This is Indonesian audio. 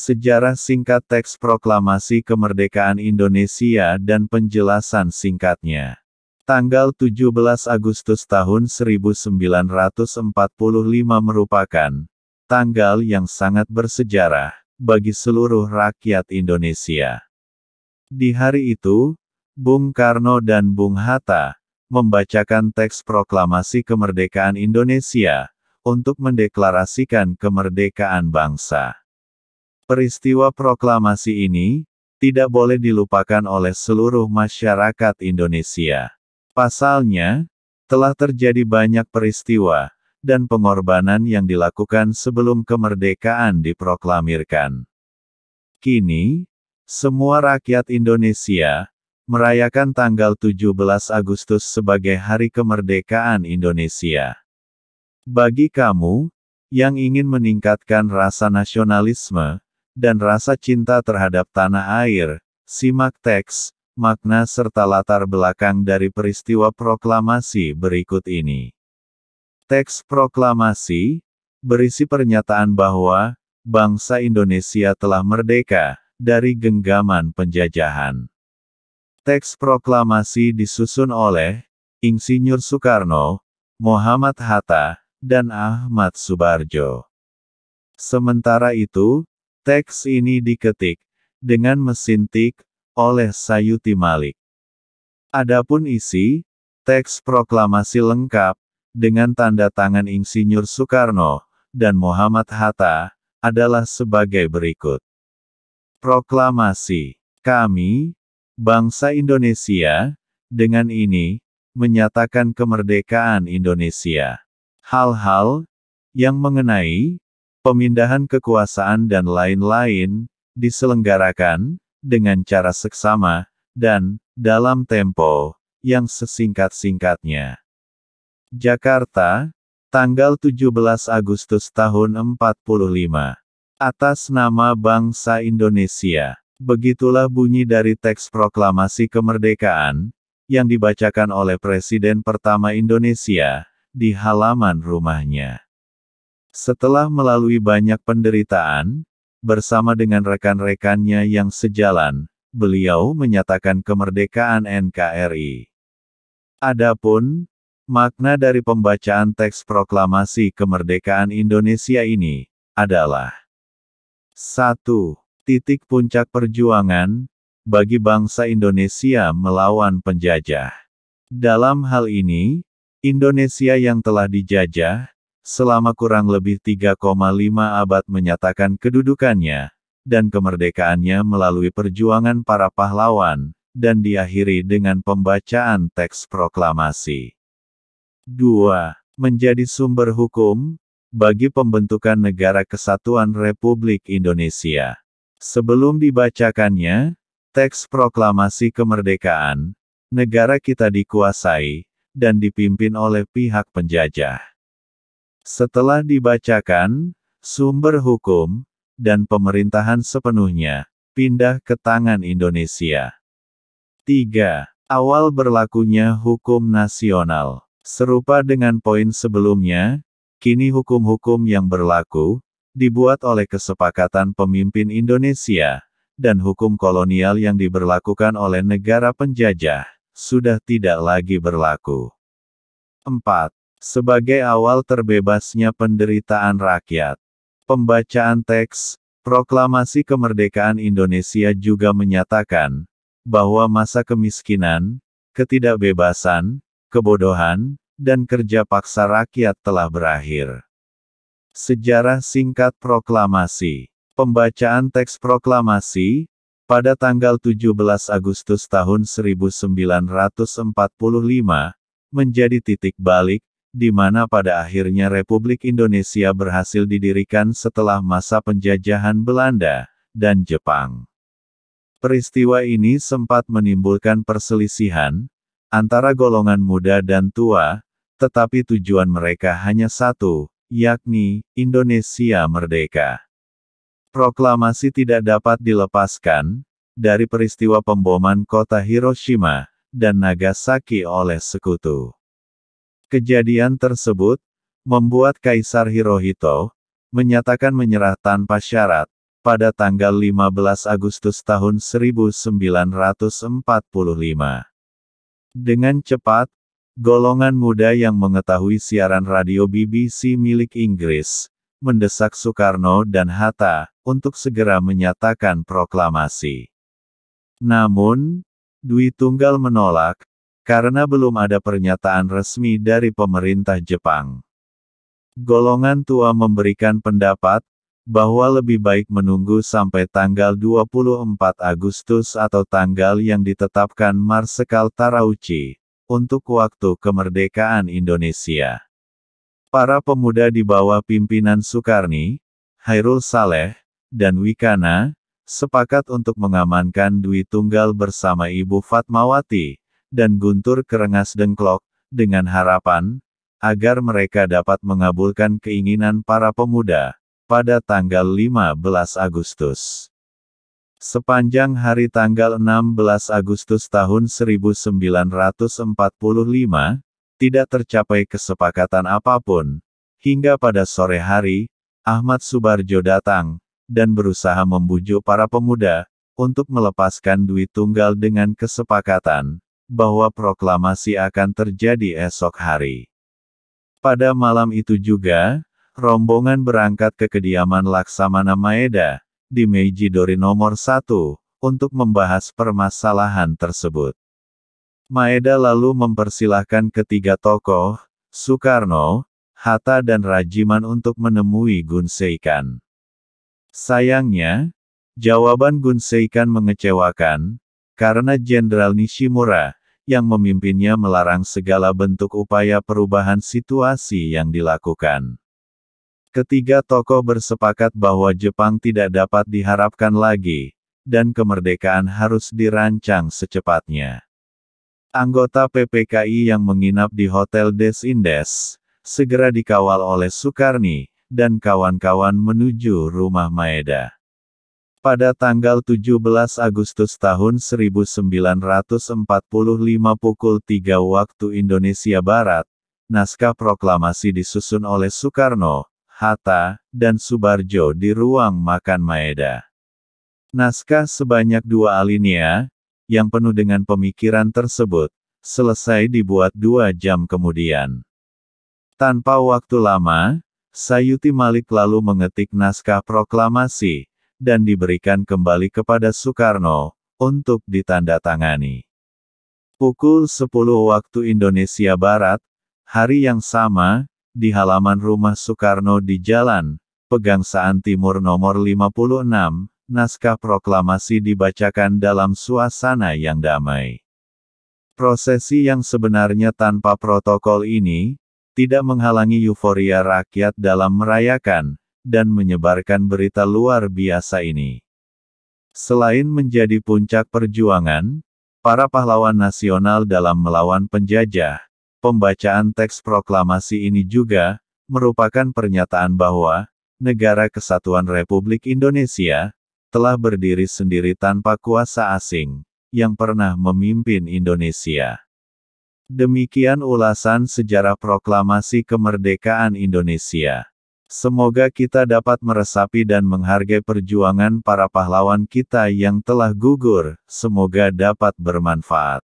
Sejarah singkat teks proklamasi kemerdekaan Indonesia dan penjelasan singkatnya. Tanggal 17 Agustus tahun 1945 merupakan tanggal yang sangat bersejarah bagi seluruh rakyat Indonesia. Di hari itu, Bung Karno dan Bung Hatta membacakan teks proklamasi kemerdekaan Indonesia untuk mendeklarasikan kemerdekaan bangsa. Peristiwa proklamasi ini tidak boleh dilupakan oleh seluruh masyarakat Indonesia. Pasalnya, telah terjadi banyak peristiwa dan pengorbanan yang dilakukan sebelum kemerdekaan diproklamirkan. Kini, semua rakyat Indonesia merayakan tanggal 17 Agustus sebagai Hari Kemerdekaan Indonesia. Bagi kamu yang ingin meningkatkan rasa nasionalisme dan rasa cinta terhadap tanah air, simak teks, makna serta latar belakang dari peristiwa proklamasi berikut ini. Teks proklamasi berisi pernyataan bahwa bangsa Indonesia telah merdeka dari genggaman penjajahan. Teks proklamasi disusun oleh Insinyur Soekarno, Muhammad Hatta, dan Ahmad Subarjo. Sementara itu, teks ini diketik dengan mesin tik oleh Sayuti Malik. Adapun isi teks proklamasi lengkap dengan tanda tangan Insinyur Soekarno dan Muhammad Hatta adalah sebagai berikut. Proklamasi. Kami, bangsa Indonesia, dengan ini menyatakan kemerdekaan Indonesia. Hal-hal yang mengenai pemindahan kekuasaan dan lain-lain diselenggarakan dengan cara seksama dan dalam tempo yang sesingkat-singkatnya. Jakarta, tanggal 17 Agustus tahun 45. Atas nama bangsa Indonesia. Begitulah bunyi dari teks proklamasi kemerdekaan yang dibacakan oleh Presiden pertama Indonesia di halaman rumahnya. Setelah melalui banyak penderitaan, bersama dengan rekan-rekannya yang sejalan, beliau menyatakan kemerdekaan NKRI. Adapun makna dari pembacaan teks proklamasi kemerdekaan Indonesia ini adalah 1. Titik puncak perjuangan bagi bangsa Indonesia melawan penjajah. Dalam hal ini, Indonesia yang telah dijajah selama kurang lebih 3,5 abad menyatakan kedudukannya dan kemerdekaannya melalui perjuangan para pahlawan, dan diakhiri dengan pembacaan teks proklamasi. 2. Menjadi sumber hukum bagi pembentukan Negara Kesatuan Republik Indonesia. Sebelum dibacakannya teks proklamasi kemerdekaan, negara kita dikuasai dan dipimpin oleh pihak penjajah. Setelah dibacakan, sumber hukum dan pemerintahan sepenuhnya pindah ke tangan Indonesia. 3. Awal berlakunya hukum nasional. Serupa dengan poin sebelumnya, kini hukum-hukum yang berlaku dibuat oleh kesepakatan pemimpin Indonesia, dan hukum kolonial yang diberlakukan oleh negara penjajah sudah tidak lagi berlaku. 4. Sebagai awal terbebasnya penderitaan rakyat. Pembacaan teks proklamasi kemerdekaan Indonesia juga menyatakan bahwa masa kemiskinan, ketidakbebasan, kebodohan, dan kerja paksa rakyat telah berakhir. Sejarah singkat proklamasi. Pembacaan teks proklamasi pada tanggal 17 Agustus tahun 1945 menjadi titik balik di mana pada akhirnya Republik Indonesia berhasil didirikan setelah masa penjajahan Belanda dan Jepang. Peristiwa ini sempat menimbulkan perselisihan antara golongan muda dan tua, tetapi tujuan mereka hanya satu, yakni Indonesia merdeka. Proklamasi tidak dapat dilepaskan dari peristiwa pemboman kota Hiroshima dan Nagasaki oleh sekutu. Kejadian tersebut membuat Kaisar Hirohito menyatakan menyerah tanpa syarat pada tanggal 15 Agustus tahun 1945. Dengan cepat, golongan muda yang mengetahui siaran radio BBC milik Inggris, mendesak Soekarno dan Hatta, untuk segera menyatakan proklamasi. Namun, Dwi Tunggal menolak, karena belum ada pernyataan resmi dari pemerintah Jepang. Golongan tua memberikan pendapat, bahwa lebih baik menunggu sampai tanggal 24 Agustus atau tanggal yang ditetapkan Marsekal Terauchi, untuk waktu kemerdekaan Indonesia. Para pemuda di bawah pimpinan Sukarni, Hairul Saleh, dan Wikana, sepakat untuk mengamankan Dwi Tunggal bersama Ibu Fatmawati, dan Guntur Kerengas Dengklok, dengan harapan, agar mereka dapat mengabulkan keinginan para pemuda, pada tanggal 15 Agustus. Sepanjang hari tanggal 16 Agustus tahun 1945, tidak tercapai kesepakatan apapun, hingga pada sore hari, Ahmad Subarjo datang, dan berusaha membujuk para pemuda, untuk melepaskan Dwi Tunggal dengan kesepakatan, bahwa proklamasi akan terjadi esok hari. Pada malam itu juga, rombongan berangkat ke kediaman Laksamana Maeda, di Meiji-dori nomor 1, untuk membahas permasalahan tersebut. Maeda lalu mempersilahkan ketiga tokoh, Soekarno, Hatta dan Rajiman untuk menemui Gun Seikan. Sayangnya, jawaban Gun Seikan mengecewakan, karena Jenderal Nishimura, yang memimpinnya melarang segala bentuk upaya perubahan situasi yang dilakukan. Ketiga tokoh bersepakat bahwa Jepang tidak dapat diharapkan lagi, dan kemerdekaan harus dirancang secepatnya. Anggota PPKI yang menginap di Hotel Des Indes, segera dikawal oleh Sukarni, dan kawan-kawan menuju rumah Maeda. Pada tanggal 17 Agustus tahun 1945 pukul 3 waktu Indonesia Barat, naskah proklamasi disusun oleh Soekarno, Hatta, dan Subarjo di ruang makan Maeda. Naskah sebanyak 2 alinea, yang penuh dengan pemikiran tersebut, selesai dibuat 2 jam kemudian. Tanpa waktu lama, Sayuti Malik lalu mengetik naskah proklamasi, dan diberikan kembali kepada Soekarno, untuk ditandatangani. Pukul 10 waktu Indonesia Barat, hari yang sama, di halaman rumah Soekarno di Jalan Pegangsaan Timur nomor 56, naskah proklamasi dibacakan dalam suasana yang damai. Prosesi yang sebenarnya tanpa protokol ini, tidak menghalangi euforia rakyat dalam merayakan, dan menyebarkan berita luar biasa ini. Selain menjadi puncak perjuangan, para pahlawan nasional dalam melawan penjajah, pembacaan teks proklamasi ini juga, merupakan pernyataan bahwa, Negara Kesatuan Republik Indonesia, telah berdiri sendiri tanpa kuasa asing, yang pernah memimpin Indonesia. Demikian ulasan sejarah proklamasi kemerdekaan Indonesia. Semoga kita dapat meresapi dan menghargai perjuangan para pahlawan kita yang telah gugur, semoga dapat bermanfaat.